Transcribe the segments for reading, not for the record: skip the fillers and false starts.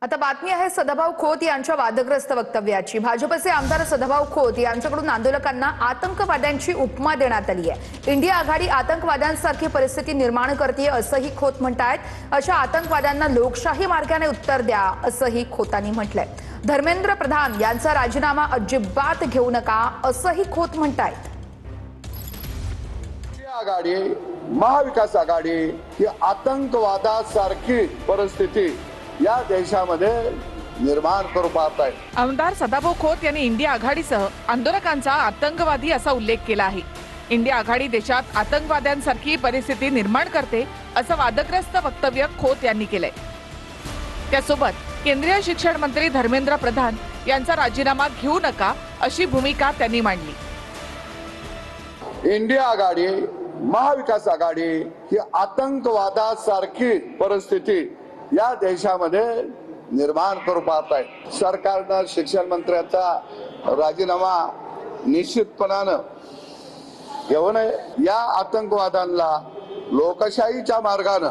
आता बातमी आहे सदाभाऊ खोत यांच्या वादग्रस्त वक्तव्याची। भाजपचे आमदार सदाभाऊ खोत यांच्याकडून आंदोलकांना आतंकवाद्यांची उपमा देण्यात आली आहे। इंडिया आघाडी आतंकवाद्यांसारखी परिस्थिती निर्माण करते असंही खोत म्हणतायत। अशा आतंकवाद्यांना लोकशाही मार्गाने उत्तर द्या असंही खोतांनी म्हटलंय। धर्मेंद्र प्रधान यांचा राजीनामा अजिबात घेऊ नका असंही खोत म्हणतायत। आघाडी महाविकास आघाडी ही आतंकवादासारखी परिस्थिती या देशामध्ये निर्माण करू पाहत आहे। आमदार सदाभाऊ खोत यांनी इंडिया आघाडीसह आंदोलकांचा आतंकवादी असा उल्लेख केला आहे। इंडिया आघाडी देशात आतंकवाद्यांसारखी परिस्थिती निर्माण करते असं वादग्रस्त वक्तव्य खोत यांनी केलंय। त्यासोबत केंद्रीय शिक्षण मंत्री धर्मेंद्र प्रधान यांचा राजीनामा घेऊ नका अशी भूमिका त्यांनी मांडली। इंडिया आघाडी महाविकास आघाडी ही आतंकवादासारखी परिस्थिती या देशामध्ये निर्माण करू पाहत आहे। सरकारनं शिक्षण मंत्र्याचा राजीनामा निश्चितपणानं घेऊ नये। या आतंकवादांना लोकशाहीच्या मार्गानं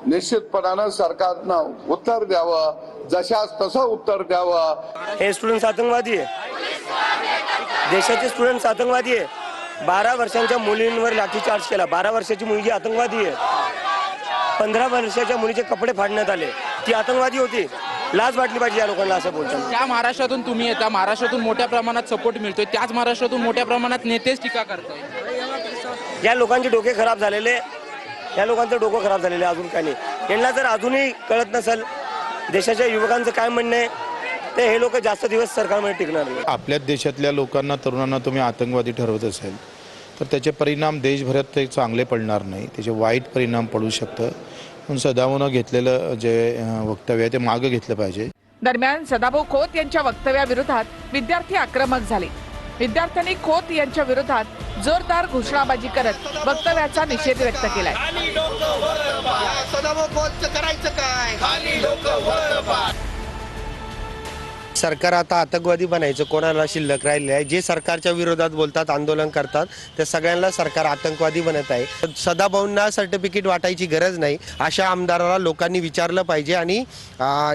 निश्चितपणानं सरकारनं उत्तर द्यावं, जशास तसं उत्तर द्यावं। हे स्टुडंट्स आतंकवादी आहे, देशाचे स्टुडंट्स आतंकवादी आहे। 12 वर्षांच्या मुलींवर लाठीचार्ज केला। 12 वर्षाची मुलगी आतंकवादी आहे। 15 वर्षाच्या मुलीचे कपडे फाडण्यात आले, ती आतंकवादी होती। लाज वाटली पाहिजे या लोकांना असं बोलतात। त्या महाराष्ट्रातून तुम्ही येता, महाराष्ट्रातून मोठ्या प्रमाणात सपोर्ट मिळतोय, त्याच महाराष्ट्रातून मोठ्या प्रमाणात नेतेच टीका करताय। या लोकांचे डोके खराब झालेले, या लोकांचं डोकं खराब झालेलं अजून काही नाही। यांना जर अजूनही कळत नसेल देशाच्या युवकांचं काय म्हणणं आहे, ते हे लोक जास्त दिवस सरकारमध्ये टिकणार नाही। आपल्या देशातल्या लोकांना, तरुणांना तुम्ही आतंकवादी ठरवत असेल तर त्याचे परिणाम देशभरात ते चांगले पडणार नाही, त्याचे वाईट परिणाम पडू शकतं। पण सदाभाऊनं घेतलेलं जे वक्तव्य आहे ते मागे घेतलं पाहिजे। दरम्यान सदाभाऊ खोत यांच्या वक्तव्याविरोधात विद्यार्थी आक्रमक झाले। विद्यार्थ्यांनी खोत यांच्या विरोधात जोरदार घोषणाबाजी करत वक्तव्याचा निषेध व्यक्त केलाय। सरकार आता आतंकवादी बनायचं कोणाला शिल्लक राहिले आहे? जे सरकारच्या विरोधात बोलतात, आंदोलन करतात, त्या सगळ्यांना सरकार आतंकवादी बनत आहे। सदाभाऊंना सर्टिफिकेट वाटायची गरज नाही। अशा आमदाराला लोकांनी विचारलं पाहिजे आणि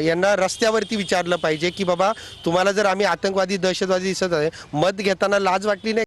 यांना रस्त्यावरती विचारलं पाहिजे की बाबा तुम्हाला जर आम्ही आतंकवादी दहशतवादी दिसत आहे, मत घेताना लाज वाटली नाही?